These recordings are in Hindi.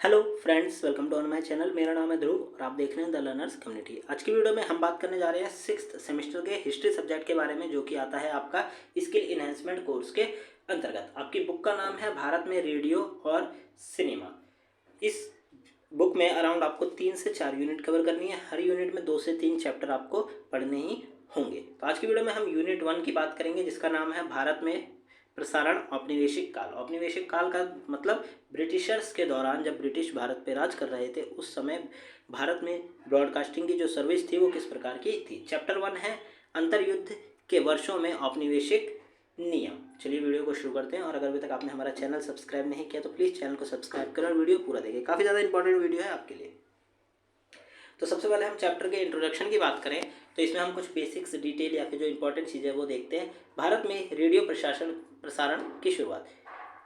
Hello friends, welcome to on my channel. मेरा नाम है ध्रुव और आप देख रहे हैं द लर्नर्स कम्युनिटी। आज की वीडियो में हम बात करने जा रहे हैं सिक्स्थ सेमेस्टर के हिस्ट्री सब्जेक्ट के बारे में, जो कि आता है आपका स्किल इन्हेंसमेंट कोर्स के अंतर्गत। आपकी बुक का नाम है भारत में रेडियो और सिनेमा। इस बुक में अराउंड आपको 3 से 4 यूनिट कवर करनी है। हर यूनिट में 2 से 3 चैप्टर आपको पढ़ने ही होंगे। तो आज की वीडियो में हम यूनिट 1 की बात करेंगे, जिसका नाम है भारत में प्रसारण औपनिवेशिक काल। औपनिवेशिक काल का मतलब ब्रिटिशर्स के दौरान, जब ब्रिटिश भारत पे राज कर रहे थे, उस समय भारत में ब्रॉडकास्टिंग की जो सर्विस थी वो किस प्रकार की थी। चैप्टर 1 है अंतर्युद्ध के वर्षों में औपनिवेशिक नियम। चलिए वीडियो को शुरू करते हैं। और अगर अभी तक आपने हमारा चैनल सब्सक्राइब नहीं किया तो प्लीज़ चैनल को सब्सक्राइब करें और वीडियो पूरा देखें, काफ़ी ज़्यादा इंपॉर्टेंट वीडियो है आपके लिए। तो सबसे पहले हम चैप्टर के इंट्रोडक्शन की बात करें तो इसमें हम कुछ बेसिक्स डिटेल या फिर जो इंपॉर्टेंट चीज़ें वो देखते हैं। भारत में रेडियो प्रसारण की शुरुआत।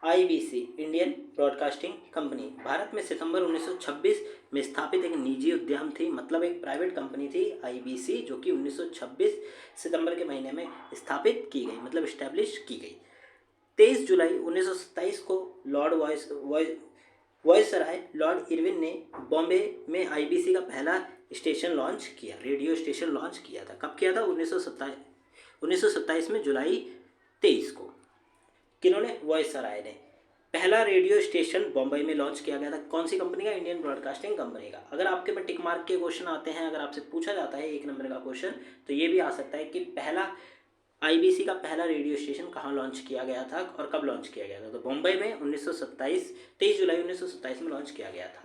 IBC, Indian broadcasting company, Bharat में सितंबर 1926 में स्थापित एक निजी उद्यम थी, मतलब एक प्राइवेट कंपनी थी आईबीसी, जो कि 1926 सितंबर के महीने में स्थापित की गई, मतलब इस्टेब्लिश की गई। 23 जुलाई 1927 को वॉयसराय लॉर्ड इरविन ने बॉम्बे में आईबीसी का पहला स्टेशन लॉन्च किया, रेडियो स्टेशन लॉन्च किया था। कब किया था? 1927 में जुलाई 23 को। किन्होंने? वॉयसराय ने। पहला रेडियो स्टेशन बॉम्बे में लॉन्च किया गया था। कौन सी कंपनी का? इंडियन ब्रॉडकास्टिंग कंपनी का। अगर आपके पास टिक मार्क के क्वेश्चन आते हैं, अगर आपसे पूछा जाता है 1 नंबर का क्वेश्चन, तो ये भी आ सकता है कि पहला आईबीसी का पहला रेडियो स्टेशन कहाँ लॉन्च किया गया था और कब लॉन्च किया गया था। तो बम्बई में 1927 23 जुलाई 1927 में लॉन्च किया गया था।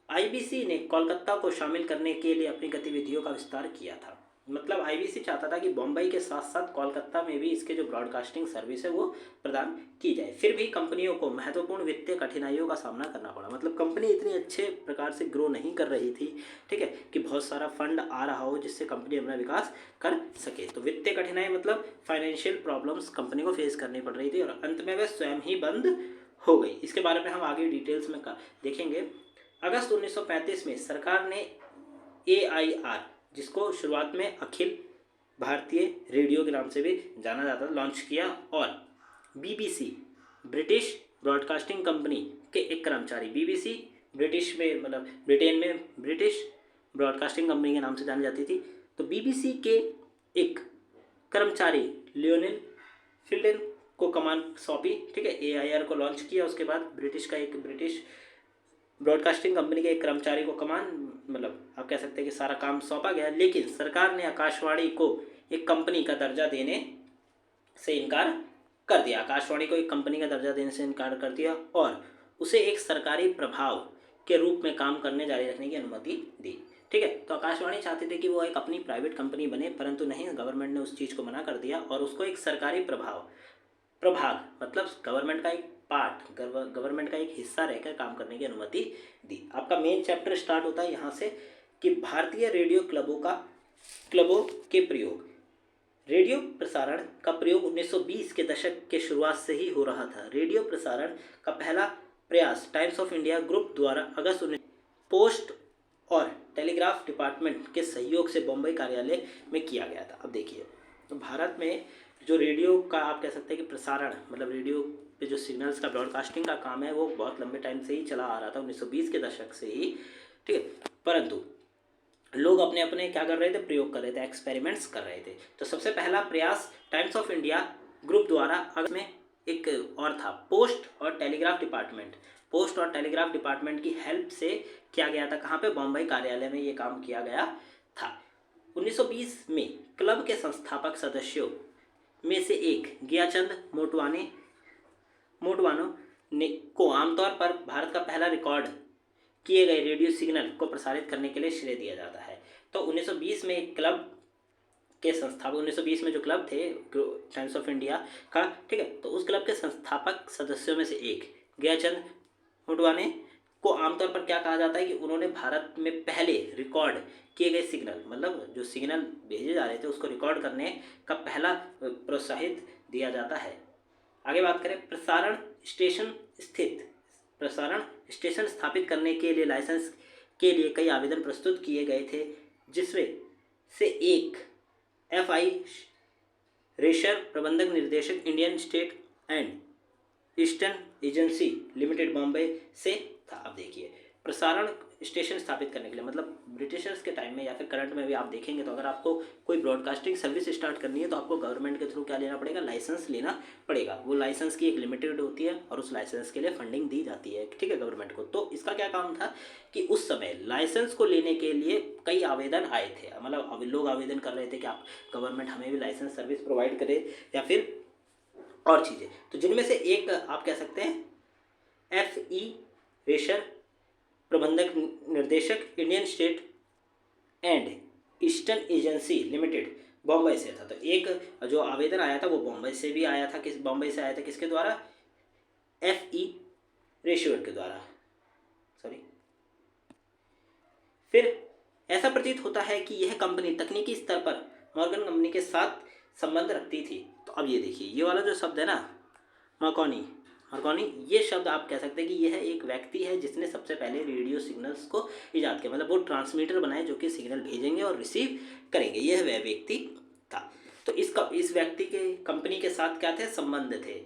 आईबीसी ने कोलकाता को शामिल करने के लिए अपनी गतिविधियों का विस्तार किया था। मतलब आईबीसी चाहता था कि बम्बई के साथ साथ कोलकाता में भी इसके जो ब्रॉडकास्टिंग सर्विस है वो प्रदान की जाए। फिर भी कंपनियों को महत्वपूर्ण वित्तीय कठिनाइयों का सामना करना पड़ा। मतलब कंपनी इतनी अच्छे प्रकार से ग्रो नहीं कर रही थी, ठीक है, कि बहुत सारा फंड आ रहा हो जिससे कंपनी अपना विकास कर सके। तो वित्तीय कठिनाई मतलब फाइनेंशियल प्रॉब्लम्स कंपनी को फेस करनी पड़ रही थी और अंत में वह स्वयं ही बंद हो गई। इसके बारे में हम आगे डिटेल्स में देखेंगे। अगस्त 1935 में सरकार ने AIR, जिसको शुरुआत में अखिल भारतीय रेडियो के नाम से भी जाना जाता था, लॉन्च किया। और BBC, ब्रिटिश ब्रॉडकास्टिंग कंपनी के एक कर्मचारी, BBC ब्रिटिश में, मतलब ब्रिटेन में ब्रिटिश ब्रॉडकास्टिंग कंपनी के नाम से जानी जाती थी। तो BBC के एक कर्मचारी लियोनेल फिल्डन को कमान सौंपी, ठीक है। AIR को लॉन्च किया, उसके बाद ब्रिटिश ब्रॉडकास्टिंग कंपनी के एक कर्मचारी को कमान, मतलब आप कह सकते हैं कि सारा काम सौंपा गया। लेकिन सरकार ने आकाशवाणी को एक कंपनी का दर्जा देने से इनकार कर दिया। आकाशवाणी को एक कंपनी का दर्जा देने से इनकार कर दिया और उसे एक सरकारी प्रभाव के रूप में काम करने जारी रखने की अनुमति दी, ठीक है। तो आकाशवाणी चाहते थे कि वो एक अपनी प्राइवेट कंपनी बने, परंतु नहीं, गवर्नमेंट ने उस चीज़ को मना कर दिया और उसको एक सरकारी प्रभाग मतलब गवर्नमेंट का एक पार्ट, गवर्नमेंट का एक हिस्सा रहकर काम करने की अनुमति दी। आपका मेन चैप्टर स्टार्ट होता है यहाँ से कि भारतीय रेडियो क्लबों के प्रयोग। रेडियो प्रसारण का प्रयोग 1920 के दशक के शुरुआत से ही हो रहा था। रेडियो प्रसारण का पहला प्रयास टाइम्स ऑफ इंडिया ग्रुप द्वारा अगस्त 19 पोस्ट और टेलीग्राफ डिपार्टमेंट के सहयोग से बम्बई कार्यालय में किया गया था। अब देखिए, तो भारत में जो रेडियो का आप कह सकते हैं कि प्रसारण, मतलब रेडियो पे जो सिग्नल्स का ब्रॉडकास्टिंग का काम है वो बहुत लंबे टाइम से ही चला आ रहा था, 1920 के दशक से ही, ठीक है। परंतु लोग अपने अपने क्या कर रहे थे? प्रयोग कर रहे थे, एक्सपेरिमेंट्स कर रहे थे। तो सबसे पहला प्रयास टाइम्स ऑफ इंडिया ग्रुप द्वारा अगस्त में एक और था, पोस्ट और टेलीग्राफ डिपार्टमेंट की हेल्प से किया गया था। कहाँ पे? बॉम्बे कार्यालय में ये काम किया गया था। 1920 में क्लब के संस्थापक सदस्यों में से एक गियाचंद मोटवानो ने को आमतौर पर भारत का पहला रिकॉर्ड किए गए रेडियो सिग्नल को प्रसारित करने के लिए श्रेय दिया जाता है। तो 1920 में एक क्लब के संस्थापक, 1920 में जो क्लब थे टाइम्स ऑफ इंडिया का, ठीक है, तो उस क्लब के संस्थापक सदस्यों में से एक गियाचंद मोटवाने को आमतौर पर क्या कहा जाता है कि उन्होंने भारत में पहले रिकॉर्ड किए गए सिग्नल, मतलब जो सिग्नल भेजे जा रहे थे उसको रिकॉर्ड करने का पहला प्रोत्साहित दिया जाता है। आगे बात करें, प्रसारण स्टेशन स्थापित करने के लिए लाइसेंस के लिए कई आवेदन प्रस्तुत किए गए थे, जिसमें से एक FI रेशर, प्रबंधक निर्देशक, Indian state and eastern agency limited, Bombay से था। अब देखिए, प्रसारण स्टेशन स्थापित करने के लिए, मतलब ब्रिटिशर्स के टाइम में या फिर करंट में भी आप देखेंगे तो अगर आपको कोई ब्रॉडकास्टिंग सर्विस स्टार्ट करनी है तो आपको गवर्नमेंट के थ्रू क्या लेना पड़ेगा, लाइसेंस लेना पड़ेगा। वो लाइसेंस की एक लिमिटेड होती है और उस लाइसेंस के लिए फंडिंग दी जाती है, ठीक है, गवर्नमेंट को। तो इसका क्या काम था कि उस समय लाइसेंस को लेने के लिए कई आवेदन आए थे, मतलब लोग आवेदन कर रहे थे कि आप गवर्नमेंट हमें भी लाइसेंस सर्विस प्रोवाइड करे या फिर और चीज़ें। तो जिनमें से एक आप कह सकते हैं FE रेशर, प्रबंधक निर्देशक, Indian state and eastern agency limited, Bombay से था। तो एक जो आवेदन आया था वो बॉम्बे से भी आया था, बॉम्बे से आया था, किसके द्वारा, FE रेशर के द्वारा, सॉरी। फिर ऐसा प्रतीत होता है कि यह कंपनी तकनीकी स्तर पर मॉर्गन कंपनी के साथ संबंध रखती थी। तो अब ये देखिए, ये वाला जो शब्द है ना, मार्कोनी, ये शब्द आप कह सकते हैं कि यह एक व्यक्ति है जिसने सबसे पहले रेडियो सिग्नल्स को इजाद किया, मतलब वो ट्रांसमीटर बनाए जो कि सिग्नल भेजेंगे और रिसीव करेंगे, यह वह व्यक्ति था। तो इस व्यक्ति के कंपनी के साथ क्या थे, संबंध थे।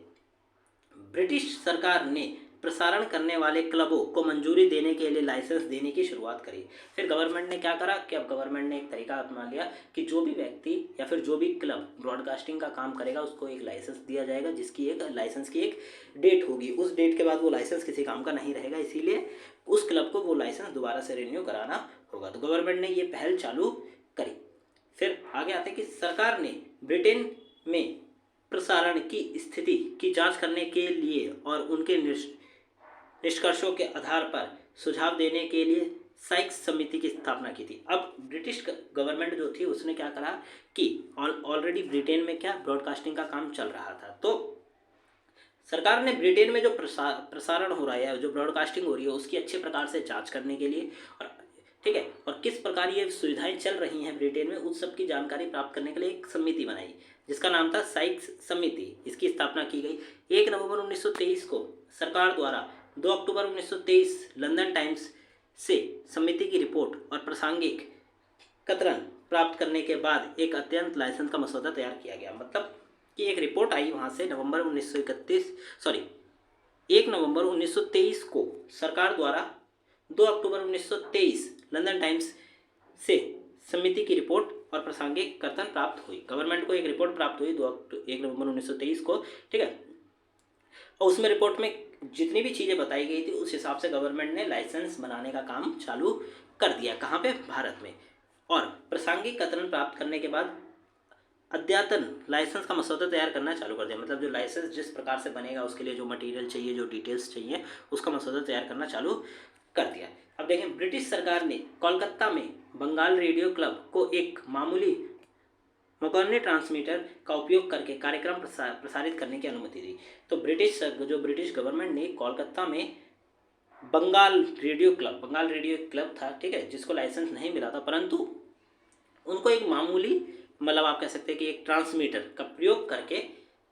ब्रिटिश सरकार ने प्रसारण करने वाले क्लबों को मंजूरी देने के लिए लाइसेंस देने की शुरुआत करी। फिर गवर्नमेंट ने क्या करा कि अब गवर्नमेंट ने एक तरीका अपना लिया कि जो भी व्यक्ति या फिर जो भी क्लब ब्रॉडकास्टिंग का काम करेगा उसको एक लाइसेंस दिया जाएगा, जिसकी एक लाइसेंस की एक डेट होगी। उस डेट के बाद वो लाइसेंस किसी काम का नहीं रहेगा, इसीलिए उस क्लब को वो लाइसेंस दोबारा से रिन्यू कराना होगा। तो गवर्नमेंट ने ये पहल चालू करी। फिर आगे आते हैं कि सरकार ने ब्रिटेन में प्रसारण की स्थिति की जांच करने के लिए और उनके निष्कर्षों के आधार पर सुझाव देने के लिए साइक्स समिति की स्थापना की थी। अब ब्रिटिश गवर्नमेंट जो थी उसने क्या करा कि ऑलरेडी ब्रिटेन में क्या ब्रॉडकास्टिंग का काम चल रहा था, तो सरकार ने ब्रिटेन में जो प्रसारण हो रहा है, जो ब्रॉडकास्टिंग हो रही है, उसकी अच्छे प्रकार से जांच करने के लिए और ठीक है, और किस प्रकार ये सुविधाएं चल रही हैं ब्रिटेन में, उस सब की जानकारी प्राप्त करने के लिए एक समिति बनाई जिसका नाम था साइक्स समिति। इसकी स्थापना की गई 1 नवंबर 1923 को। सरकार द्वारा 2 अक्टूबर 1923 लंदन टाइम्स से समिति की रिपोर्ट और प्रासंगिक कतरन प्राप्त करने के बाद एक अत्यंत लाइसेंस का मसौदा तैयार किया गया। मतलब कि एक रिपोर्ट आई वहाँ से 1 नवंबर 1923 को सरकार द्वारा 2 अक्टूबर 1923 लंदन टाइम्स से समिति की रिपोर्ट और प्रासंगिक कथन प्राप्त हुई। गवर्नमेंट को एक रिपोर्ट प्राप्त हुई 1 नवंबर 1923 को, ठीक है, और उसमें रिपोर्ट में जितनी भी चीज़ें बताई गई थी उस हिसाब से गवर्नमेंट ने लाइसेंस बनाने का काम चालू कर दिया। कहाँ पे, भारत में। और प्रासंगिक कथन प्राप्त करने के बाद अद्यतन लाइसेंस का मसौदा तैयार करना चालू कर दिया। मतलब जो लाइसेंस जिस प्रकार से बनेगा उसके लिए जो मटेरियल चाहिए, जो डिटेल्स चाहिए, उसका मसौदा तैयार करना चालू कर दिया। अब देखें, ब्रिटिश सरकार ने कोलकाता में बंगाल रेडियो क्लब को एक मामूली मकॉर्नी ट्रांसमीटर का उपयोग करके कार्यक्रम प्रसारित करने की अनुमति दी। तो ब्रिटिश गवर्नमेंट ने कोलकाता में बंगाल रेडियो क्लब था, ठीक है, जिसको लाइसेंस नहीं मिला था, परंतु उनको एक मामूली, मतलब आप कह सकते हैं कि एक ट्रांसमीटर का प्रयोग करके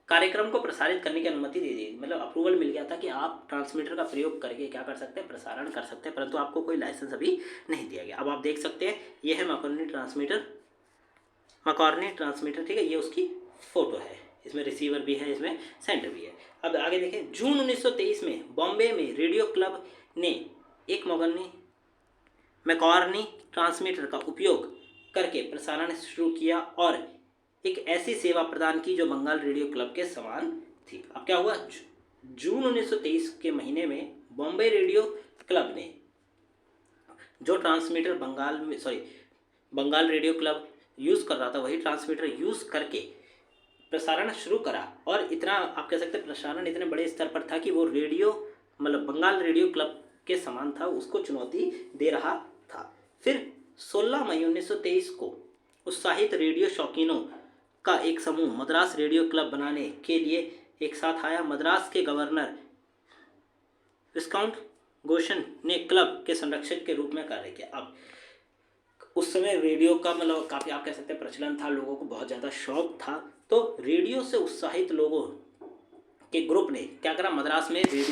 कार्यक्रम को प्रसारित करने की अनुमति दे दी। मतलब अप्रूवल मिल गया था कि आप ट्रांसमीटर का प्रयोग करके क्या कर सकते हैं, प्रसारण कर सकते हैं, परंतु आपको कोई लाइसेंस अभी नहीं दिया गया। अब आप देख सकते हैं, यह है मकॉर्नी ट्रांसमीटर, ठीक है, ये उसकी फ़ोटो है, इसमें रिसीवर भी है, इसमें सेंटर भी है। अब आगे देखें, जून 1923 में बॉम्बे में रेडियो क्लब ने एक मैकॉर्नी ट्रांसमीटर का उपयोग करके प्रसारण शुरू किया और एक ऐसी सेवा प्रदान की जो बंगाल रेडियो क्लब के समान थी। अब क्या हुआ, जून 1923 के महीने में बॉम्बे रेडियो क्लब ने जो transmitter Bengal radio club use कर रहा था वही ट्रांसमीटर यूज़ करके प्रसारण शुरू करा। और इतना आप कह सकते हैं प्रसारण इतने बड़े स्तर पर था कि वो बंगाल रेडियो क्लब के समान था, उसको चुनौती दे रहा था। फिर 16 मई 1923 को उत्साहित रेडियो शौकीनों का एक समूह मद्रास रेडियो क्लब बनाने के लिए एक साथ आया। मद्रास के गवर्नर विस्काउंट गोशन ने क्लब के संरक्षक के रूप में कार्य किया। अब उस समय रेडियो का काफ़ी आप कह सकते हैं प्रचलन था, लोगों को बहुत ज़्यादा शौक था, तो रेडियो से उत्साहित लोगों के ग्रुप ने क्या करा, मद्रास रेडियो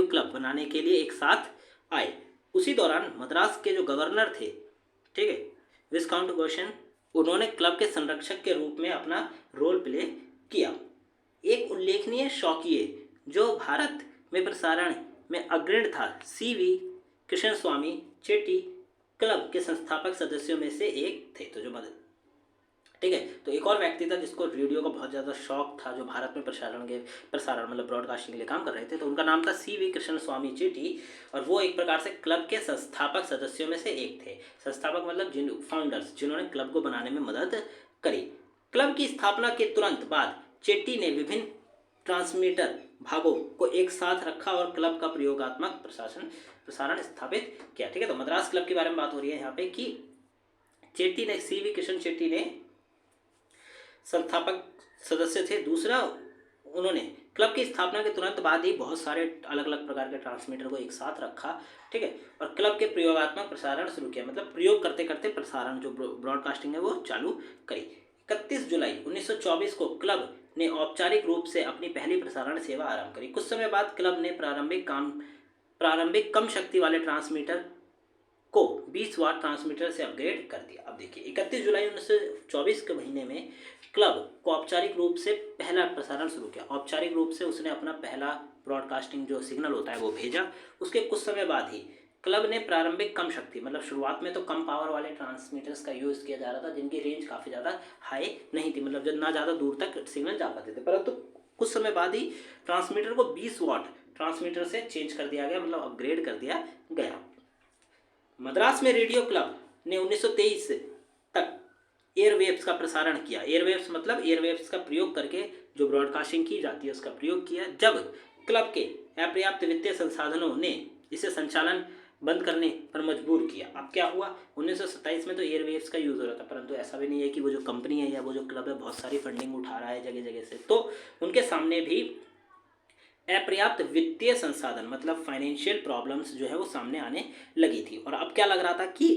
क्लब बनाने के लिए एक साथ आए। उसी दौरान मद्रास के जो गवर्नर थे, ठीक है, विस्काउंट गोशन, उन्होंने क्लब के संरक्षक के रूप में अपना रोल प्ले किया। एक उल्लेखनीय शौकिये जो भारत में प्रसारण में अग्रणी था। CV कृष्ण स्वामी चेट्टी क्लब के संस्थापक सदस्यों में से एक थे। तो जो मदद, ठीक है, तो एक और व्यक्ति था जिसको रेडियो का बहुत ज़्यादा शौक था, जो भारत में प्रसारण मतलब ब्रॉडकास्टिंग के लिए काम कर रहे थे। तो उनका नाम था CV कृष्ण स्वामी चेट्टी, और वो एक प्रकार से क्लब के संस्थापक सदस्यों में से एक थे। संस्थापक मतलब फाउंडर्स, जिन्होंने क्लब को बनाने में मदद करी। क्लब की स्थापना के तुरंत बाद चेट्टी ने विभिन्न ट्रांसमीटर भागों को एक साथ रखा और क्लब का प्रयोगात्मक प्रसारण स्थापित किया। ठीक है, तो मद्रास क्लब के बारे में बात हो रही है यहाँ पे कि चेट्टी ने, CV कृष्ण चेट्टी ने संस्थापक सदस्य थे। दूसरा, उन्होंने क्लब की स्थापना के तुरंत बाद ही बहुत सारे अलग अलग प्रकार के ट्रांसमीटर को एक साथ रखा, ठीक है, और क्लब के प्रयोगात्मक प्रसारण शुरू किया, मतलब प्रयोग करते करते प्रसारण जो ब्रॉडकास्टिंग है वो चालू करी। 31 जुलाई 1924 को क्लब ने औपचारिक रूप से अपनी पहली प्रसारण सेवा आरंभ करी। कुछ समय बाद क्लब ने प्रारंभिक कम शक्ति वाले ट्रांसमीटर को 20 वाट ट्रांसमीटर से अपग्रेड कर दिया। अब देखिए 31 जुलाई 1924 के महीने में क्लब को औपचारिक रूप से पहला प्रसारण शुरू किया। औपचारिक रूप से उसने अपना पहला ब्रॉडकास्टिंग जो सिग्नल होता है वो भेजा। उसके कुछ समय बाद ही क्लब ने प्रारंभिक कम शक्ति, मतलब शुरुआत में तो कम पावर वाले ट्रांसमीटर्स का यूज़ किया जा रहा था, जिनकी रेंज काफ़ी ज़्यादा हाई नहीं थी, मतलब जब ना ज़्यादा दूर तक सिग्नल जा पाते थे, परंतु कुछ समय बाद ही ट्रांसमीटर को 20 वाट ट्रांसमीटर से चेंज कर दिया गया, मतलब अपग्रेड कर दिया गया। मद्रास में रेडियो क्लब ने 1923 तक एयरवेव्स का प्रसारण किया। एयरवेव्स मतलब एयरवेव्स का प्रयोग करके जो ब्रॉडकास्टिंग की जाती है उसका प्रयोग किया। जब क्लब के अपर्याप्त वित्तीय संसाधनों ने इसे संचालन बंद करने पर मजबूर किया। अब क्या हुआ, 1927 में तो एयरवेव्स का यूज़ हो रहा था, परंतु ऐसा भी नहीं है कि वो जो कंपनी है या वो जो क्लब है बहुत सारी फंडिंग उठा रहा है जगह जगह से, तो उनके सामने भी अपर्याप्त वित्तीय संसाधन मतलब फाइनेंशियल प्रॉब्लम्स जो है वो सामने आने लगी थी। और अब क्या लग रहा था कि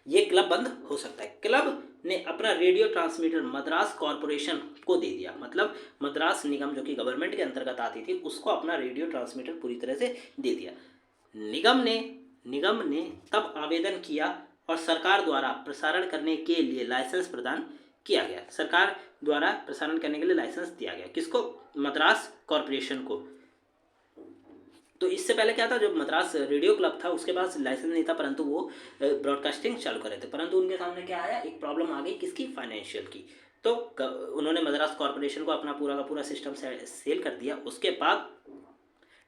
ये क्लब बंद हो सकता है। क्लब ने अपना रेडियो ट्रांसमीटर मद्रास कॉरपोरेशन को दे दिया, मतलब मद्रास निगम जो कि गवर्नमेंट के अंतर्गत आती थी उसको अपना रेडियो ट्रांसमीटर पूरी तरह से दे दिया। निगम ने तब आवेदन किया और सरकार द्वारा प्रसारण करने के लिए लाइसेंस प्रदान किया गया। सरकार द्वारा प्रसारण करने के लिए लाइसेंस दिया गया, किसको? मद्रास कॉरपोरेशन को। तो इससे पहले क्या था, जो मद्रास रेडियो क्लब था उसके पास लाइसेंस नहीं था, परंतु वो ब्रॉडकास्टिंग चालू कर रहे थे, परंतु उनके सामने क्या आया, एक प्रॉब्लम आ गई, किसकी? फाइनेंशियल की। तो उन्होंने मद्रास कॉरपोरेशन को अपना पूरा का पूरा सिस्टम सेल कर दिया। उसके बाद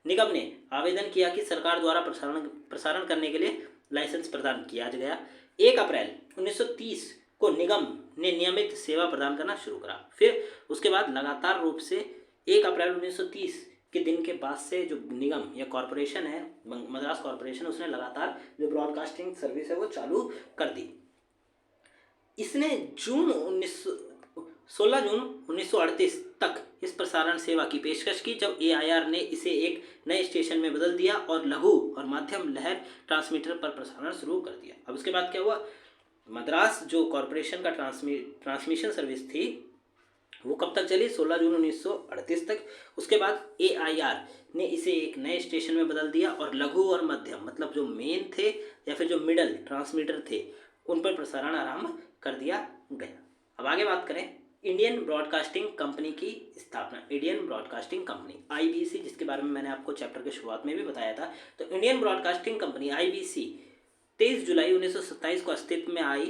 निगम ने आवेदन किया कि सरकार द्वारा प्रसारण करने के लिए लाइसेंस प्रदान किया गया। 1 अप्रैल 1930 को निगम ने नियमित सेवा प्रदान करना शुरू करा। फिर उसके बाद लगातार रूप से 1 अप्रैल 1930 के दिन के बाद से जो निगम या कॉरपोरेशन है, मद्रास कॉरपोरेशन, उसने लगातार जो ब्रॉडकास्टिंग सर्विस है वो चालू कर दी। इसने 16 जून 1938 तक इस प्रसारण सेवा की पेशकश की, जब AIR ने इसे एक नए स्टेशन में बदल दिया और लघु और मध्यम लहर ट्रांसमीटर पर प्रसारण शुरू कर दिया। अब उसके बाद क्या हुआ, मद्रास जो कॉरपोरेशन का ट्रांसमिशन सर्विस थी वो कब तक चली? 16 जून 1938 तक। उसके बाद AIR ने इसे एक नए स्टेशन में बदल दिया और लघु और मध्यम, मतलब जो मेन थे या फिर जो मिडल ट्रांसमीटर थे, उन पर प्रसारण आरंभ कर दिया गया। अब आगे बात करें इंडियन ब्रॉडकास्टिंग कंपनी की स्थापना। इंडियन ब्रॉडकास्टिंग कंपनी IBC, जिसके बारे में मैंने आपको चैप्टर के शुरुआत में भी बताया था। तो इंडियन ब्रॉडकास्टिंग कंपनी IBC 23 जुलाई 1927 को अस्तित्व में आई।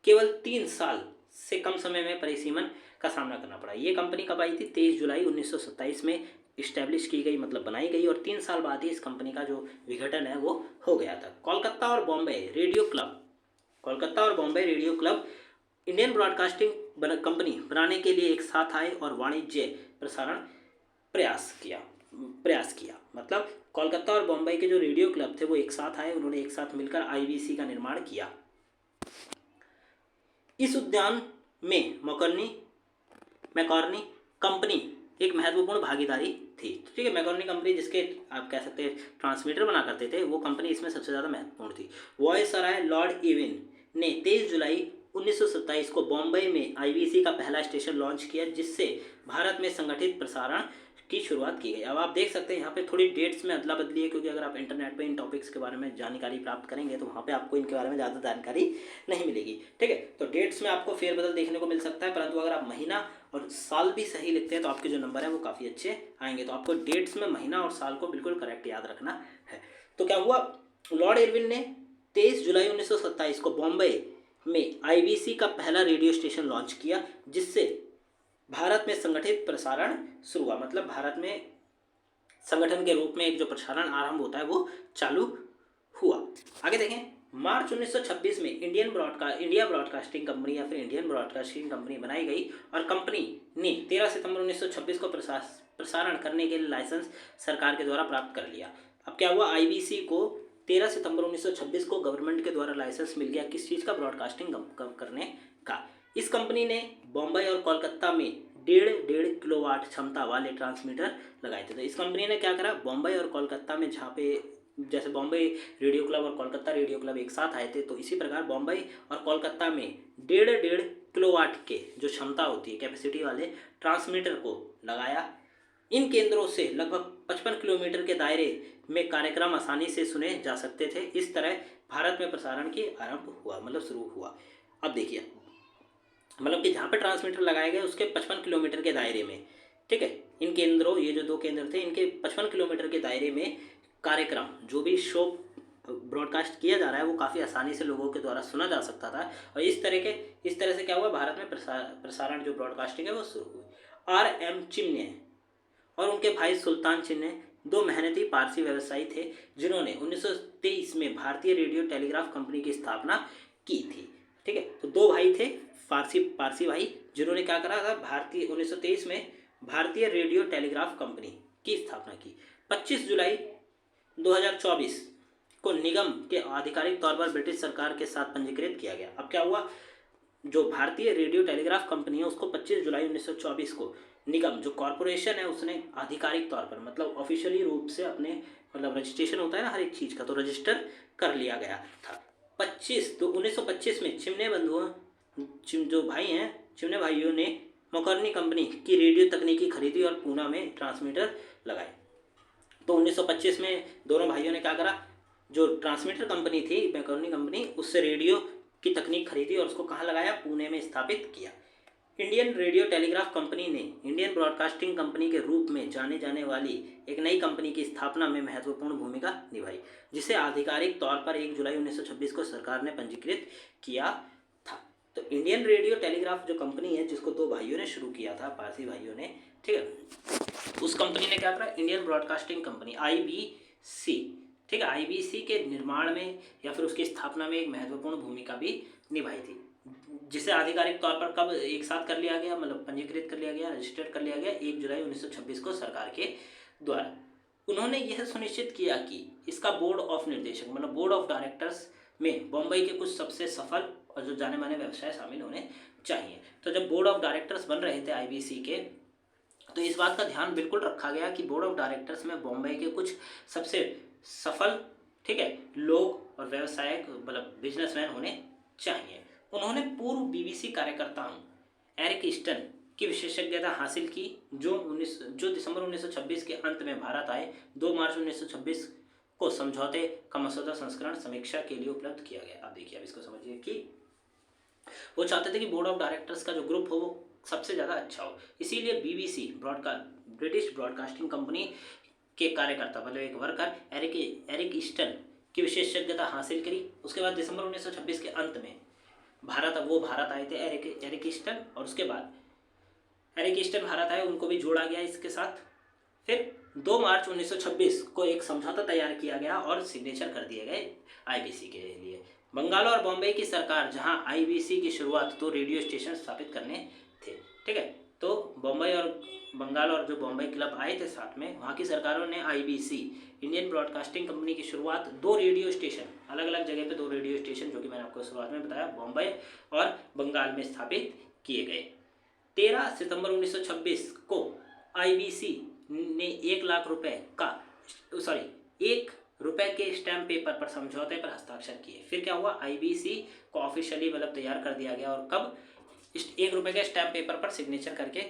केवल 3 साल से कम समय में परिसीमन का सामना करना पड़ा। ये कंपनी कब आई थी? 23 जुलाई 1927 में इस्टेब्लिश की गई, मतलब बनाई गई, और 3 साल बाद ही इस कंपनी का जो विघटन है वो हो गया था। कोलकाता और Bombay radio club Indian broadcasting company बनाने के लिए एक साथ आए और वाणिज्य प्रसारण प्रयास किया। मतलब कोलकाता और बॉम्बे के जो रेडियो क्लब थे वो एक साथ आए, उन्होंने एक साथ मिलकर IBC का निर्माण किया। इस उद्यान में मैकॉर्नी कंपनी एक महत्वपूर्ण भागीदारी थी। ठीक है, मैकॉर्नी कंपनी जिसके आप कह सकते हैं ट्रांसमीटर बना करते थे, वो कंपनी इसमें सबसे ज़्यादा महत्वपूर्ण थी। वॉयसराय लॉर्ड इरविन ने 23 जुलाई 1927 को बॉम्बे में IBC का पहला स्टेशन लॉन्च किया, जिससे भारत में संगठित प्रसारण की शुरुआत की गई। अब आप देख सकते हैं यहाँ पे थोड़ी डेट्स में अदला बदली है, क्योंकि अगर आप इंटरनेट पे इन टॉपिक्स के बारे में जानकारी प्राप्त करेंगे तो वहाँ पे आपको इनके बारे में ज़्यादा जानकारी नहीं मिलेगी। ठीक है, तो डेट्स में आपको फेरबदल देखने को मिल सकता है, परंतु अगर आप महीना और साल भी सही लिखते हैं तो आपके जो नंबर है वो काफ़ी अच्छे आएंगे। तो आपको डेट्स में महीना और साल को बिल्कुल करेक्ट याद रखना है। तो क्या हुआ, लॉर्ड इरविन ने 23 जुलाई 1927 को बॉम्बे में आईबीसी का पहला रेडियो स्टेशन लॉन्च किया, जिससे भारत में संगठित प्रसारण शुरू हुआ। मतलब भारत में संगठन के रूप में एक जो प्रसारण आरंभ होता है वो चालू हुआ। आगे देखें, मार्च 1926 में इंडिया ब्रॉडकास्टिंग कंपनी या फिर इंडियन ब्रॉडकास्टिंग कंपनी बनाई गई और कंपनी ने 13 सितंबर 1926 को प्रसारण करने के लिए लाइसेंस सरकार के द्वारा प्राप्त कर लिया। अब क्या हुआ, आईबीसी को 13 सितंबर 1926 को गवर्नमेंट के द्वारा लाइसेंस मिल गया, किस चीज़ का, ब्रॉडकास्टिंग करने का। इस कंपनी ने बॉम्बे और कोलकाता में 1.5 किलोवाट क्षमता वाले ट्रांसमीटर लगाए थे। तो इस कंपनी ने क्या करा, बॉम्बे और कोलकाता में, जहाँ पे जैसे बॉम्बे रेडियो क्लब और कोलकाता रेडियो क्लब एक साथ आए थे, तो इसी प्रकार बॉम्बे और कोलकाता में 1.5 किलोवाट के जो क्षमता होती है, कैपेसिटी वाले ट्रांसमीटर को लगाया। इन केंद्रों से लगभग 55 किलोमीटर के दायरे में कार्यक्रम आसानी से सुने जा सकते थे। इस तरह भारत में प्रसारण की आरंभ हुआ, मतलब शुरू हुआ। अब देखिए, मतलब कि जहाँ पे ट्रांसमीटर लगाए गए उसके 55 किलोमीटर के दायरे में, ठीक है, इन केंद्रों, ये जो 2 केंद्र थे, इनके 55 किलोमीटर के दायरे में कार्यक्रम, जो भी शो ब्रॉडकास्ट किया जा रहा है, वो काफ़ी आसानी से लोगों के द्वारा सुना जा सकता था। और इस तरह से क्या हुआ, भारत में प्रसारण जो ब्रॉडकास्टिंग है वो शुरू हुई। R.M. चिमने और उनके भाई सुल्तान चिन्ने 2 मेहनती पारसी व्यवसायी थे, जिन्होंने 1923 में भारतीय रेडियो टेलीग्राफ कंपनी की स्थापना की थी। ठीक है, तो 2 भाई थे पारसी भाई, जिन्होंने क्या करा था, 1923 में भारतीय रेडियो टेलीग्राफ कंपनी की स्थापना की। 25 जुलाई 2024 को निगम के आधिकारिक तौर पर ब्रिटिश सरकार के साथ पंजीकृत किया गया। अब क्या हुआ, जो भारतीय रेडियो टेलीग्राफ कंपनी है उसको 25 जुलाई 1924 को निगम, जो कॉरपोरेशन है, उसने आधिकारिक तौर पर, मतलब ऑफिशियली रूप से अपने, मतलब रजिस्ट्रेशन होता है ना हर एक चीज़ का, तो रजिस्टर कर लिया गया था। 1925 में चिमने बंधुओं, जो भाई हैं, चिमने भाइयों ने मकरनी कंपनी की रेडियो तकनीकी खरीदी और पूना में ट्रांसमीटर लगाए। तो 1925 में दोनों भाइयों ने क्या करा, जो ट्रांसमीटर कंपनी थी, मैकॉर्नी कंपनी, उससे रेडियो की तकनीक खरीदी और उसको कहाँ लगाया, पुणे में स्थापित किया। इंडियन रेडियो टेलीग्राफ कंपनी ने इंडियन ब्रॉडकास्टिंग कंपनी के रूप में जाने जाने वाली एक नई कंपनी की स्थापना में महत्वपूर्ण भूमिका निभाई, जिसे आधिकारिक तौर पर 1 जुलाई 1926 को सरकार ने पंजीकृत किया था। तो इंडियन रेडियो टेलीग्राफ जो कंपनी है, जिसको 2 भाइयों ने शुरू किया था, पारसी भाइयों ने, ठीक है, उस कंपनी ने क्या करा, इंडियन ब्रॉडकास्टिंग कंपनी IBC, ठीक है, IBC के निर्माण में या फिर उसकी स्थापना में एक महत्वपूर्ण भूमिका भी निभाई थी, जिसे आधिकारिक तौर पर कब एक साथ कर लिया गया, मतलब पंजीकृत कर लिया गया, रजिस्टर्ड कर लिया गया 1 जुलाई 1926 को सरकार के द्वारा। उन्होंने यह सुनिश्चित किया कि इसका बोर्ड ऑफ निर्देशक, मतलब बोर्ड ऑफ डायरेक्टर्स में बम्बई के कुछ सबसे सफल और जो जाने माने व्यवसाय शामिल होने चाहिए। तो जब बोर्ड ऑफ डायरेक्टर्स बन रहे थे IBC के, तो इस बात का ध्यान बिल्कुल रखा गया कि बोर्ड ऑफ डायरेक्टर्स में बॉम्बे के कुछ सबसे सफल, ठीक है, लोग और व्यवसायिक, मतलब बिजनेसमैन होने चाहिए। उन्होंने पूर्व BBC कार्यकर्ताओं एरिक ईस्टन की विशेषज्ञता हासिल की, जो दिसंबर 1926 के अंत में भारत आए। 2 मार्च 1926 को समझौते का मसौदा संस्करण समीक्षा के लिए उपलब्ध किया गया। अब देखिए, अब इसको समझिए कि वो चाहते थे कि बोर्ड ऑफ डायरेक्टर्स का जो ग्रुप हो वो सबसे ज़्यादा अच्छा हो, इसीलिए BBC ब्रिटिश ब्रॉडकास्टिंग कंपनी के कार्यकर्ता, मतलब एक वर्कर, एरिक ईस्टन की विशेषज्ञता हासिल करी। उसके बाद दिसंबर 1926 के अंत में भारत आए थे, एरिक ईस्टन, और उसके बाद एरिक ईस्टन भारत आए, उनको भी जोड़ा गया इसके साथ। फिर 2 मार्च 1926 को एक समझौता तैयार किया गया और सिग्नेचर कर दिए गए IBC के लिए। बंगाल और बॉम्बे की सरकार, जहां IBC की शुरुआत 2 रेडियो स्टेशन स्थापित करने थे, ठीक है, तो बंगाल और जो बॉम्बे क्लब आए थे साथ में, वहाँ की सरकारों ने IBC, इंडियन ब्रॉडकास्टिंग कंपनी की शुरुआत 2 रेडियो स्टेशन, अलग अलग जगह पे 2 रेडियो स्टेशन, जो कि मैंने आपको शुरुआत में बताया, बॉम्बे और बंगाल में स्थापित किए गए। 13 सितंबर 1926 को IBC ने 1 लाख रुपए के स्टैम्प पेपर पर समझौते पर हस्ताक्षर किए। फिर क्या हुआ, IBC को ऑफिशियली, मतलब तैयार कर दिया गया, और कब, 1 रुपये के स्टैम्प पेपर पर सिग्नेचर करके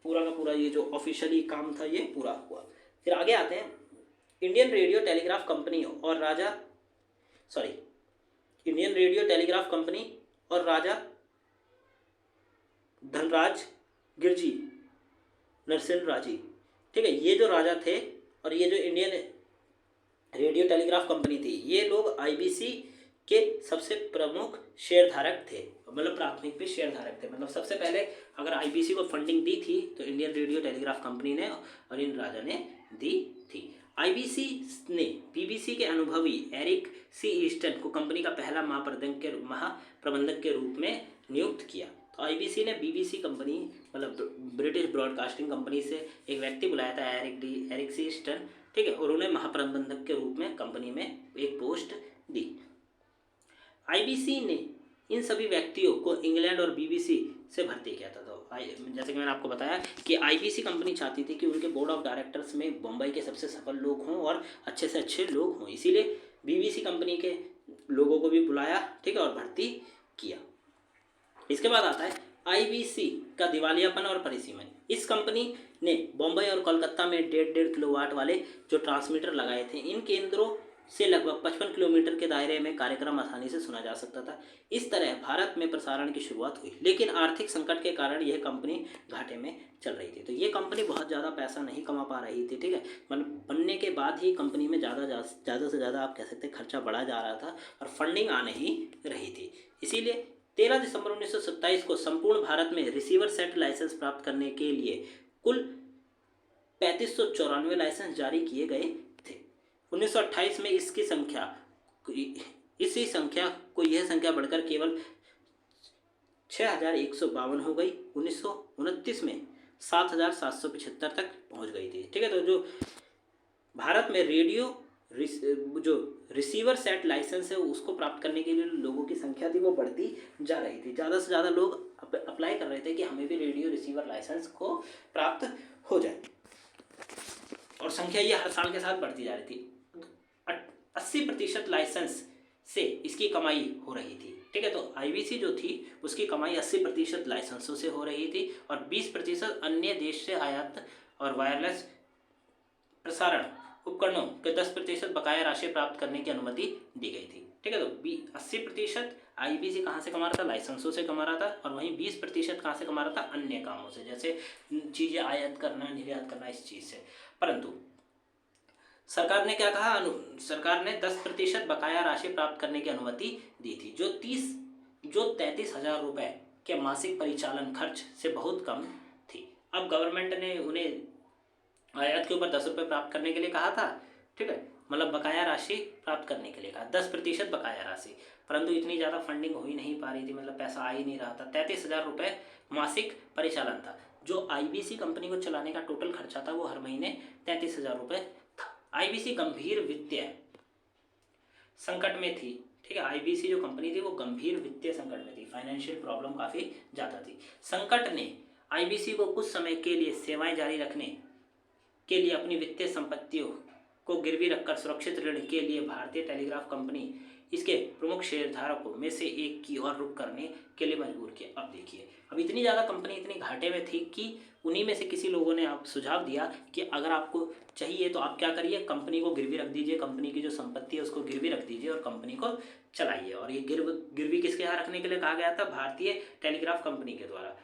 पूरा का पूरा ये जो ऑफिशियली काम था ये पूरा हुआ। फिर आगे आते हैं, इंडियन रेडियो टेलीग्राफ कंपनी और राजा धनराज गिरजी नरसिम्हा, ठीक है, ये जो राजा थे और ये जो इंडियन रेडियो टेलीग्राफ कंपनी थी, ये लोग आईबीसी के सबसे प्रमुख शेयरधारक थे, मतलब प्राथमिक पे शेयरधारक थे। मतलब सबसे पहले अगर आईबीसी को फंडिंग दी थी तो इंडियन रेडियो टेलीग्राफ कंपनी ने और इन राजा ने दी थी। आईबीसी ने बीबीसी के अनुभवी एरिक सी ईस्टन को कंपनी का पहला महाप्रबंधक के रूप में नियुक्त किया। तो आईबीसी ने बीबीसी कंपनी मतलब ब्रिटिश ब्रॉडकास्टिंग कंपनी से एक व्यक्ति बुलाया था एरिक सी ईस्टन, ठीक है, और उन्हें महाप्रबंधक के रूप में कंपनी में एक पोस्ट दी। आईबीसी ने इन सभी व्यक्तियों को इंग्लैंड और बीबीसी से भर्ती किया था। तो जैसे कि मैंने आपको बताया कि आईबीसी कंपनी चाहती थी कि उनके बोर्ड ऑफ डायरेक्टर्स में बम्बई के सबसे सफल लोग हों और अच्छे से अच्छे लोग हों, इसीलिए बीबीसी कंपनी के लोगों को भी बुलाया, ठीक है, और भर्ती किया। इसके बाद आता है आईबीसी का दिवालियापन और परिसीमन। इस कंपनी ने बम्बई और कोलकाता में 1.5 किलोवाट वाले जो ट्रांसमीटर लगाए थे, इन केंद्रों से लगभग 55 किलोमीटर के दायरे में कार्यक्रम आसानी से सुना जा सकता था। इस तरह भारत में प्रसारण की शुरुआत हुई, लेकिन आर्थिक संकट के कारण यह कंपनी घाटे में चल रही थी। तो ये कंपनी बहुत ज़्यादा पैसा नहीं कमा पा रही थी, ठीक है, मतलब बनने के बाद ही कंपनी में ज़्यादा से ज़्यादा आप कह सकते हैं खर्चा बढ़ा जा रहा था और फंडिंग आ नहीं रही थी। इसीलिए 13 दिसंबर 1927 को संपूर्ण भारत में रिसीवर सेट लाइसेंस प्राप्त करने के लिए कुल 3594 लाइसेंस जारी किए गए थे। 1928 में इसी संख्या को यह संख्या बढ़कर केवल 6152 हो गई। 1929 में 7775 तक पहुंच गई थी, ठीक है। तो जो भारत में रेडियो जो रिसीवर सेट लाइसेंस है उसको प्राप्त करने के लिए लोगों की संख्या थी वो बढ़ती जा रही थी। ज़्यादा से ज़्यादा लोग अप्लाई कर रहे थे कि हमें भी रेडियो रिसीवर लाइसेंस को प्राप्त हो जाए, और संख्या ये हर साल के साथ बढ़ती जा रही थी। 80% लाइसेंस से इसकी कमाई हो रही थी, ठीक है। तो आईबीसी जो थी उसकी कमाई 80% लाइसेंसों से हो रही थी और 20% अन्य देश से आयात और वायरलेस प्रसारण उपकरणों के 10% बकाया राशि प्राप्त करने की अनुमति दी गई थी, ठीक है। तो 80% आईबीसी कहाँ से कमा रहा था? लाइसेंसों से कमा रहा था, और वहीं 20% कहाँ से कमा रहा था? अन्य कामों से, जैसे चीज़ें आयात करना, निर्यात करना, इस चीज़ से। परंतु सरकार ने क्या कहा? सरकार ने 10% बकाया राशि प्राप्त करने की अनुमति दी थी, जो 33,000 रुपये के मासिक परिचालन खर्च से बहुत कम थी। अब गवर्नमेंट ने उन्हें आयात के ऊपर 10 रुपये प्राप्त करने के लिए कहा था, ठीक है, मतलब बकाया राशि प्राप्त करने के लिए कहा, 10% बकाया राशि। परंतु इतनी ज़्यादा फंडिंग हो ही नहीं पा रही थी, मतलब पैसा आ ही नहीं रहा था। 33,000 रुपये मासिक परिचालन था। जो आईबीसी कंपनी को चलाने का टोटल खर्चा था वो हर महीने 33,000 रुपये था। आईबीसी गंभीर वित्तीय संकट में थी, ठीक है। आईबीसी जो कंपनी थी वो गंभीर वित्तीय संकट में थी, फाइनेंशियल प्रॉब्लम काफ़ी ज़्यादा थी। संकट ने आईबीसी को कुछ समय के लिए सेवाएं जारी रखने के लिए अपनी वित्तीय संपत्तियों को गिरवी रखकर सुरक्षित ऋण के लिए भारतीय टेलीग्राफ कंपनी इसके प्रमुख शेयरधारकों में से एक की ओर रुख करने के लिए मजबूर किया। अब देखिए, अब इतनी ज़्यादा कंपनी इतनी घाटे में थी कि उन्हीं में से किसी लोगों ने आप सुझाव दिया कि अगर आपको चाहिए तो आप क्या करिए, कंपनी को गिरवी रख दीजिए, कंपनी की जो संपत्ति है उसको गिरवी रख दीजिए और कंपनी को चलाइए। और ये गिरवी किसके यहाँ रखने के लिए कहा गया था? भारतीय टेलीग्राफ कंपनी के द्वारा,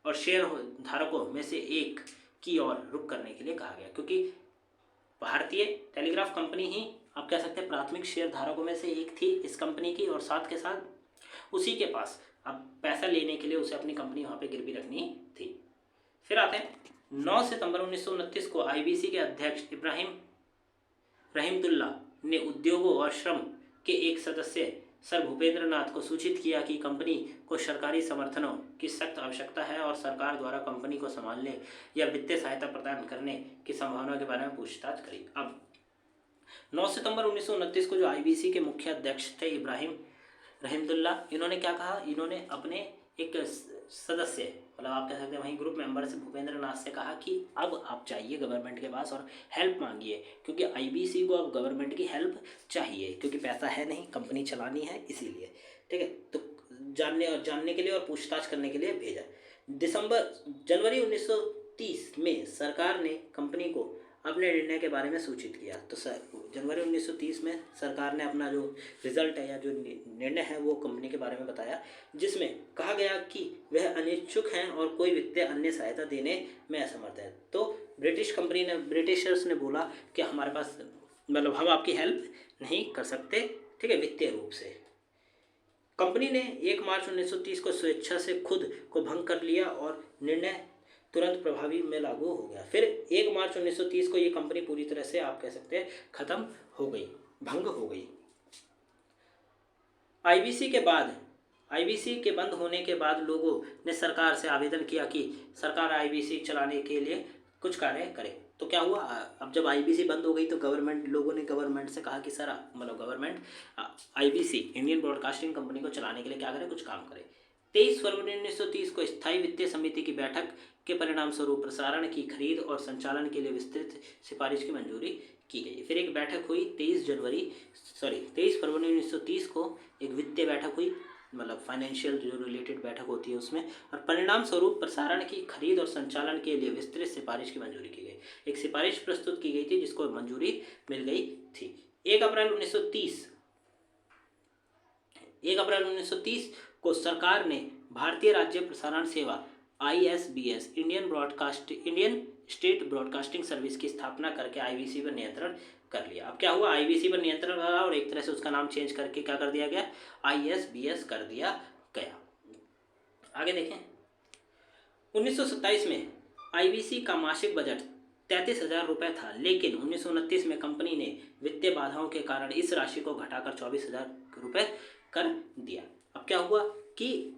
और शेयर धारकों में से एक की ओर रुख करने के लिए कहा गया, क्योंकि भारतीय टेलीग्राफ कंपनी ही आप कह सकते हैं प्राथमिक शेयर धारकों में से एक थी इस कंपनी की, और साथ के साथ उसी के पास अब पैसा लेने के लिए उसे अपनी कंपनी वहाँ पे गिरवी रखनी थी। फिर आते हैं 9 सितंबर 1929 को आईबीसी के अध्यक्ष इब्राहिम रहीमतुल्ला ने उद्योगों और श्रम के एक सदस्य सर भूपेंद्र नाथ को सूचित किया कि कंपनी को सरकारी समर्थनों की सख्त आवश्यकता है और सरकार द्वारा कंपनी को संभालने या वित्तीय सहायता प्रदान करने की संभावना के बारे में पूछताछ करी। अब 9 सितंबर 1929 को जो आईबीसी के मुख्य अध्यक्ष थे इब्राहिम रहीमतुल्ला, इन्होंने क्या कहा? इन्होंने अपने एक सदस्य, मतलब आप कह सकते हैं वहीं ग्रुप मेंबर से भूपेंद्र नाथ से कहा कि अब आप जाइए गवर्नमेंट के पास और हेल्प मांगिए, क्योंकि आईबीसी को अब गवर्नमेंट की हेल्प चाहिए, क्योंकि पैसा है नहीं, कंपनी चलानी है, इसीलिए, ठीक है। तो जानने के लिए और पूछताछ करने के लिए भेजा। जनवरी 1930 में सरकार ने कंपनी को अपने निर्णय के बारे में सूचित किया। तो जनवरी 1930 में सरकार ने अपना जो रिजल्ट है या जो निर्णय है वो कंपनी के बारे में बताया, जिसमें कहा गया कि वह अनिच्छुक हैं और कोई वित्तीय अन्य सहायता देने में असमर्थ है। तो ब्रिटिशर्स ने बोला कि हमारे पास मतलब हम आपकी हेल्प नहीं कर सकते, ठीक है, वित्तीय रूप से। कंपनी ने 1 मार्च 1930 को स्वेच्छा से खुद को भंग कर लिया और निर्णय तुरंत प्रभावी में लागू हो गया। फिर 1 मार्च 1930 को ये कंपनी पूरी तरह से आप कह सकते हैं खत्म हो गई, भंग हो गई। आईबीसी के बंद होने के बाद लोगों ने सरकार से आवेदन किया कि सरकार आईबीसी चलाने के लिए कुछ कार्य करे। तो क्या हुआ, अब जब आईबीसी बंद हो गई तो लोगों ने गवर्नमेंट से कहा कि सर मतलब government IBC Indian broadcasting company को चलाने के लिए क्या करे, कुछ काम करे। 23 फरवरी 1930 को स्थायी वित्तीय समिति की बैठक के परिणाम स्वरूप प्रसारण की खरीद और संचालन के लिए विस्तृत सिफारिश की मंजूरी की गई। फिर एक बैठक हुई 23 फरवरी 1930 को एक वित्तीय बैठक हुई, मतलब फाइनेंशियल जो रिलेटेड बैठक होती है उसमें, और परिणाम स्वरूप प्रसारण की खरीद और संचालन के लिए विस्तृत सिफारिश की मंजूरी की गई। एक सिफारिश प्रस्तुत की गई थी जिसको मंजूरी मिल गई थी। 1 अप्रैल 1930 को सरकार ने भारतीय राज्य प्रसारण सेवा ISBS Indian state broadcasting service की स्थापना करके आईबीसी पर नियंत्रण कर लिया। अब क्या हुआ, आईबीसी पर नियंत्रण रहा और एक तरह से उसका नाम चेंज करके क्या कर दिया गया, ISBS कर दिया गया। आगे देखें, 1927 में आईबीसी का मासिक बजट 33,000 रुपये था, लेकिन 1929 में कंपनी ने वित्तीय बाधाओं के कारण इस राशि को घटाकर 24,000 रुपये कर दिया। अब क्या हुआ कि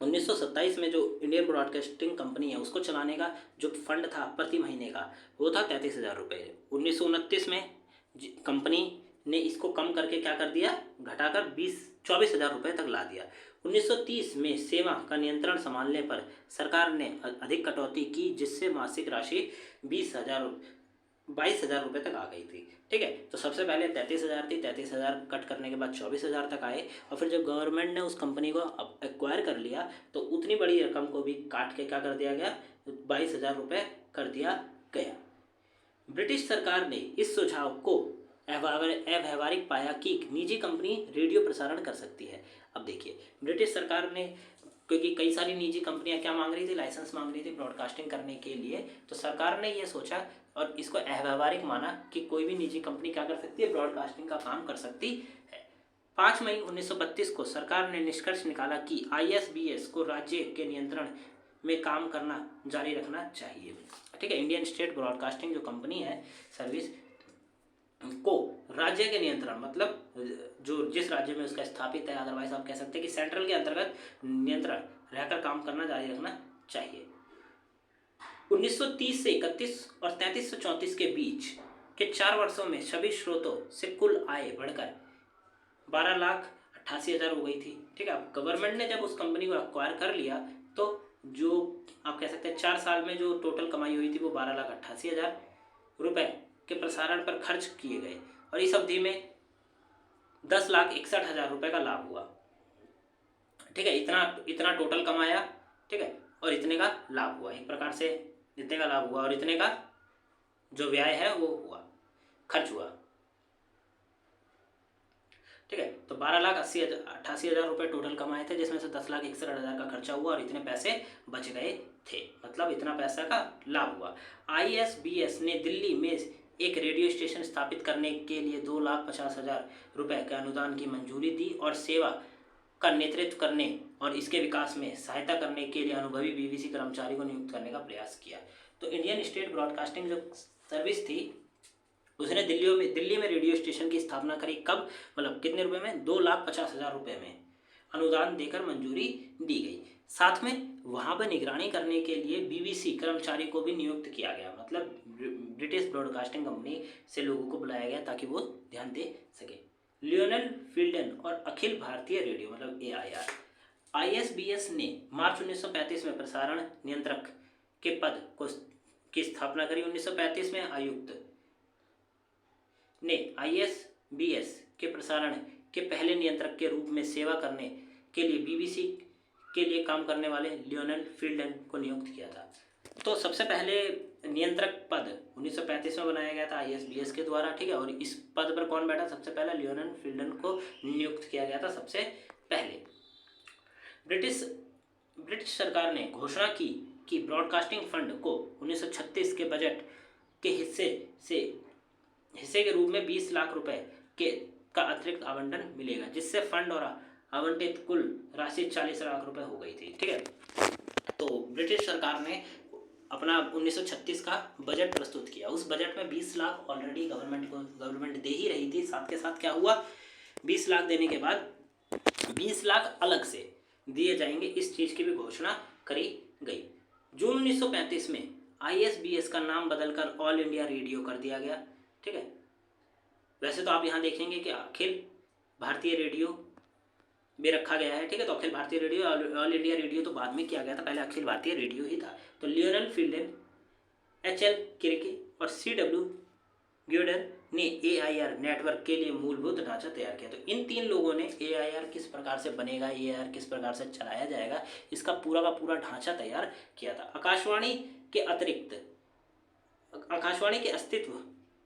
1927 में जो इंडियन ब्रॉडकास्टिंग कंपनी है उसको चलाने का जो फंड था प्रति महीने का वो था 33,000 रुपये। 1929 में कंपनी ने इसको कम करके क्या कर दिया, घटाकर 24,000 रुपये तक ला दिया। 1930 में सेवा का नियंत्रण संभालने पर सरकार ने अधिक कटौती की, जिससे मासिक राशि 22,000 रुपये तक आ गई थी। ठीक है, तो सबसे पहले 33,000 थी, 33,000 कट करने के बाद 24,000 तक आए, और फिर जब गवर्नमेंट ने उस कंपनी को एक्वायर कर लिया तो उतनी बड़ी रकम को भी काट के क्या कर दिया गया, 22,000 रुपये कर दिया गया। ब्रिटिश सरकार ने इस सुझाव को अव्यावहारिक पाया कि निजी कंपनी रेडियो प्रसारण कर सकती है। अब देखिए, ब्रिटिश सरकार ने, क्योंकि कई सारी निजी कंपनियां क्या मांग रही थी, लाइसेंस मांग रही थी ब्रॉडकास्टिंग करने के लिए, तो सरकार ने ये सोचा और इसको अव्यावहारिक माना कि कोई भी निजी कंपनी क्या कर सकती है, ब्रॉडकास्टिंग का काम कर सकती है। 5 मई 1932 को सरकार ने निष्कर्ष निकाला कि ISBS को राज्य के नियंत्रण में काम करना जारी रखना चाहिए। ठीक है, इंडियन स्टेट ब्रॉडकास्टिंग जो कंपनी है सर्विस को राज्य के नियंत्रण, मतलब जो जिस राज्य में उसका स्थापित है, अदरवाइज आप कह सकते हैं कि सेंट्रल के अंतर्गत नियंत्रण रहकर काम करना जारी रखना चाहिए। 1930 से 31 और 3334 के बीच के 4 वर्षों में सभी स्रोतों से कुल आय बढ़कर 12,88,000 हो गई थी। ठीक है, गवर्नमेंट ने जब उस कंपनी को एक्वायर कर लिया तो जो आप कह सकते हैं 4 साल में जो टोटल कमाई हुई थी वो 12,88,000 रुपये के प्रसारण पर खर्च किए गए, और इस अवधि में 10,61,000 रुपये का लाभ हुआ। ठीक है, इतना टोटल कमाया, ठीक है, और इतने का लाभ हुआ, एक प्रकार से इतने का लाभ हुआ और इतने का जो व्यय है वो हुआ, खर्च हुआ। ठीक है, तो 12,88,000 रुपये टोटल कमाए थे, जिसमें से 10,61,000 का खर्चा हुआ और इतने पैसे बच गए थे, मतलब इतना पैसा का लाभ हुआ। ISBS ने दिल्ली में एक रेडियो स्टेशन स्थापित करने के लिए 2,50,000 रुपये के अनुदान की मंजूरी दी और सेवा का नेतृत्व करने और इसके विकास में सहायता करने के लिए अनुभवी BBC कर्मचारी को नियुक्त करने का प्रयास किया। तो इंडियन स्टेट ब्रॉडकास्टिंग जो सर्विस थी उसने दिल्ली में रेडियो स्टेशन की स्थापना करी। कब, मतलब कितने रुपए में, 2,50,000 रुपये में अनुदान देकर मंजूरी दी गई। साथ में वहाँ पर निगरानी करने के लिए BBC कर्मचारी को भी नियुक्त किया गया, मतलब ब्रिटिश ब्रॉडकास्टिंग कंपनी से लोगों को बुलाया गया ताकि वो ध्यान दे सके। लियोनेल फील्डन और अखिल भारतीय रेडियो मतलब AIR, ISBS ने मार्च 1935 में प्रसारण नियंत्रक के पद की स्थापना करी। 1935 में आयुक्त ने ISBS के प्रसारण के पहले नियंत्रक के रूप में सेवा करने के लिए BBC के लिए काम करने वाले लियोनेल फील्डन को नियुक्त किया था। तो सबसे पहले नियंत्रक पद 1935 में बनाया गया था ISBS के द्वारा, ठीक है। और इस पद पर कौन बैठा? सबसे पहले लियोनल फिल्डन को नियुक्त किया गया था सबसे पहले। ब्रिटिश ब्रिटिश सरकार ने घोषणा की कि ब्रॉडकास्टिंग फंड को 1936 के बजट के हिस्से के रूप में 20 लाख रुपए का अतिरिक्त आवंटन मिलेगा, जिससे फंड और आवंटित कुल राशि 40 लाख रुपए हो गई थी, ठीक है। तो ब्रिटिश सरकार ने अपना 1936 का बजट प्रस्तुत किया। उस बजट में 20 लाख ऑलरेडी गवर्नमेंट दे ही रही थी। साथ के साथ क्या हुआ, 20 लाख देने के बाद 20 लाख अलग से दिए जाएंगे, इस चीज़ की भी घोषणा करी गई। जून 1935 में ISBS का नाम बदलकर ऑल इंडिया रेडियो कर दिया गया, ठीक है। वैसे तो आप यहाँ देखेंगे कि अखिल भारतीय रेडियो भी रखा गया है, ठीक है। तो Akhil Bharatiya radio, all India radio तो बाद में किया गया था, पहले अखिल भारतीय रेडियो ही था। तो लियोनल फिल्डन, HL किर्के और CW ग्योडर ने AIR नेटवर्क के लिए मूलभूत ढांचा तैयार किया। तो इन 3 लोगों ने AIR किस प्रकार से बनेगा, AIR किस प्रकार से चलाया जाएगा, इसका पूरा का पूरा ढांचा तैयार किया था। आकाशवाणी के अतिरिक्त आकाशवाणी के अस्तित्व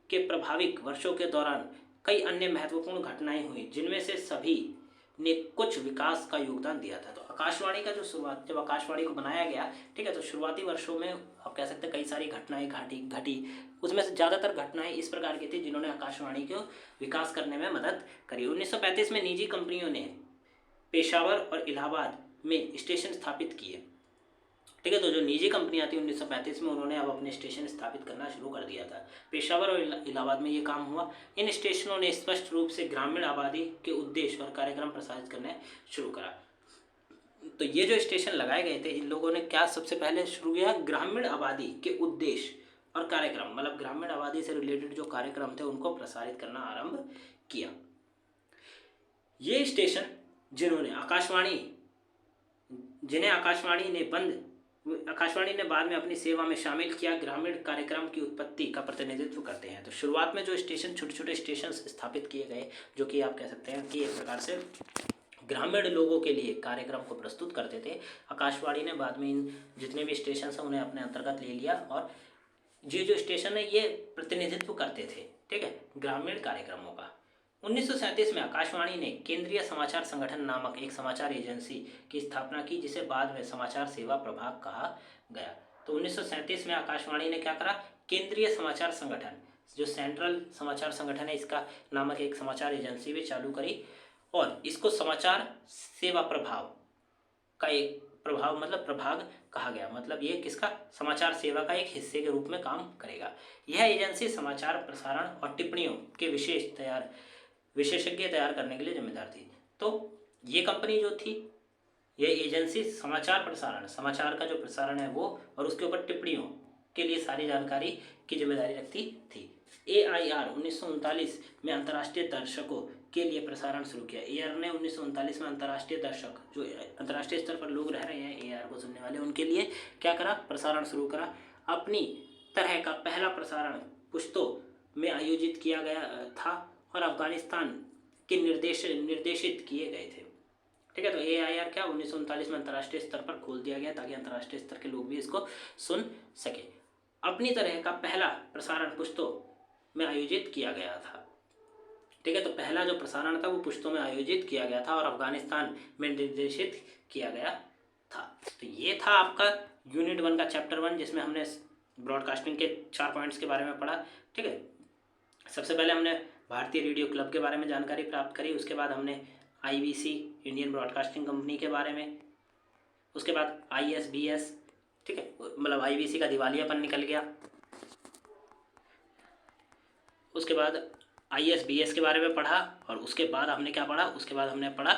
के प्रभावित वर्षों के दौरान कई अन्य महत्वपूर्ण घटनाएं हुई, जिनमें से सभी ने कुछ विकास का योगदान दिया था। तो आकाशवाणी का जो शुरुआत, जब आकाशवाणी को बनाया गया, ठीक है, तो शुरुआती वर्षों में आप कह सकते हैं कई सारी घटनाएं घटी। उसमें से ज़्यादातर घटनाएं इस प्रकार की थी जिन्होंने आकाशवाणी को विकास करने में मदद करी। 1935 में निजी कंपनियों ने पेशावर और इलाहाबाद में स्टेशन स्थापित किए, ठीक है। तो जो निजी कंपनियां थी 1935 में, उन्होंने अब अपने स्टेशन स्थापित करना शुरू कर दिया था। पेशावर और इलाहाबाद में ये काम हुआ। इन स्टेशनों ने स्पष्ट रूप से ग्रामीण आबादी के उद्देश्य और कार्यक्रम प्रसारित करने शुरू करा। तो ये जो स्टेशन लगाए गए थे, इन लोगों ने क्या सबसे पहले शुरू किया, ग्रामीण आबादी के उद्देश्य और कार्यक्रम, मतलब ग्रामीण आबादी से रिलेटेड जो कार्यक्रम थे उनको प्रसारित करना आरंभ किया। ये स्टेशन जिन्हें आकाशवाणी ने बाद में अपनी सेवा में शामिल किया, ग्रामीण कार्यक्रम की उत्पत्ति का प्रतिनिधित्व करते हैं। तो शुरुआत में जो स्टेशन, छोटे छोटे स्टेशन स्थापित किए गए, जो कि आप कह सकते हैं कि एक प्रकार से ग्रामीण लोगों के लिए कार्यक्रम को प्रस्तुत करते थे। आकाशवाणी ने बाद में इन जितने भी स्टेशन हैं उन्हें अपने अंतर्गत ले लिया, और ये जो स्टेशन है ये प्रतिनिधित्व करते थे, ठीक है, ग्रामीण कार्यक्रमों का। 1937 में आकाशवाणी ने केंद्रीय समाचार संगठन नामक एक समाचार एजेंसी की स्थापना की, जिसे बाद में समाचार सेवा प्रभाग कहा गया। तो 1937 में आकाशवाणी ने क्या करा, केंद्रीय समाचार संगठन, जो सेंट्रल समाचार संगठन है, इसका नामक एक समाचार एजेंसी भी चालू करी, और इसको समाचार सेवा प्रभाग का एक प्रभाग कहा गया। मतलब ये किसका, समाचार सेवा का एक हिस्से के रूप में काम करेगा। यह एजेंसी समाचार प्रसारण और टिप्पणियों के विशेषज्ञ तैयार करने के लिए जिम्मेदार थी। तो ये कंपनी जो थी, ये एजेंसी समाचार प्रसारण, समाचार का जो प्रसारण है वो, और उसके ऊपर टिप्पणियों के लिए सारी जानकारी की जिम्मेदारी रखती थी। AIR 1939 में अंतर्राष्ट्रीय दर्शकों के लिए प्रसारण शुरू किया। AIR ने 1939 में अंतर्राष्ट्रीय दर्शक, जो अंतर्राष्ट्रीय स्तर पर लोग रह रहे हैं AIR को सुनने वाले, उनके लिए क्या करा, प्रसारण शुरू करा। अपनी तरह का पहला प्रसारण पुश्तो में आयोजित किया गया था और अफगानिस्तान के निर्देशित किए गए थे, ठीक है। तो AIR क्या 1939 में अंतर्राष्ट्रीय स्तर पर खोल दिया गया ताकि अंतर्राष्ट्रीय स्तर के लोग भी इसको सुन सके। अपनी तरह का पहला प्रसारण पुश्तो में आयोजित किया गया था, ठीक है। तो पहला जो प्रसारण था वो पुश्तो में आयोजित किया गया था और अफगानिस्तान में निर्देशित किया गया था। तो ये था आपका यूनिट 1 का चैप्टर 1, जिसमें हमने ब्रॉडकास्टिंग के 4 पॉइंट्स के बारे में पढ़ा, ठीक है। सबसे पहले हमने भारतीय रेडियो क्लब के बारे में जानकारी प्राप्त करी, उसके बाद हमने IBC इंडियन ब्रॉडकास्टिंग कंपनी के बारे में, उसके बाद ISBS, ठीक है, मतलब IBC का दिवालियापन निकल गया। उसके बाद ISBS के बारे में पढ़ा, और उसके बाद हमने क्या पढ़ा, उसके बाद हमने पढ़ा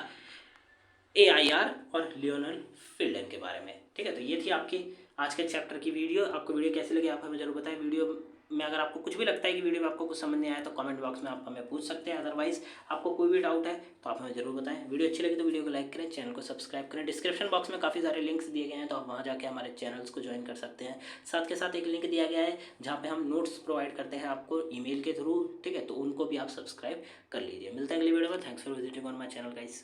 AIR और लियोनल फिल्डन के बारे में, ठीक है। तो ये थी आपकी आज के चैप्टर की वीडियो। आपको वीडियो कैसी लगी आप हमें जरूर बताएं। वीडियो में अगर आपको कुछ भी लगता है कि वीडियो में आपको कुछ समझ नहीं आया तो कमेंट बॉक्स में आप हमें पूछ सकते हैं। अदरवाइज आपको कोई भी डाउट है तो आप हमें जरूर बताएं। वीडियो अच्छी लगी तो वीडियो को लाइक करें, चैनल को सब्सक्राइब करें। डिस्क्रिप्शन बॉक्स में काफ़ी सारे लिंक्स दिए गए हैं, तो आप वहाँ जाके हमारे चैनल्स को ज्वाइन कर सकते हैं। साथ के साथ एक लिंक दिया गया है जहाँ पर हम नोट्स प्रोवाइड करते हैं आपको ईमेल के थ्रू, ठीक है, तो उनको भी आप सब्सक्राइब कर लीजिए। मिलते हैं अगली वीडियो में। Thanks for visiting on my channel guys.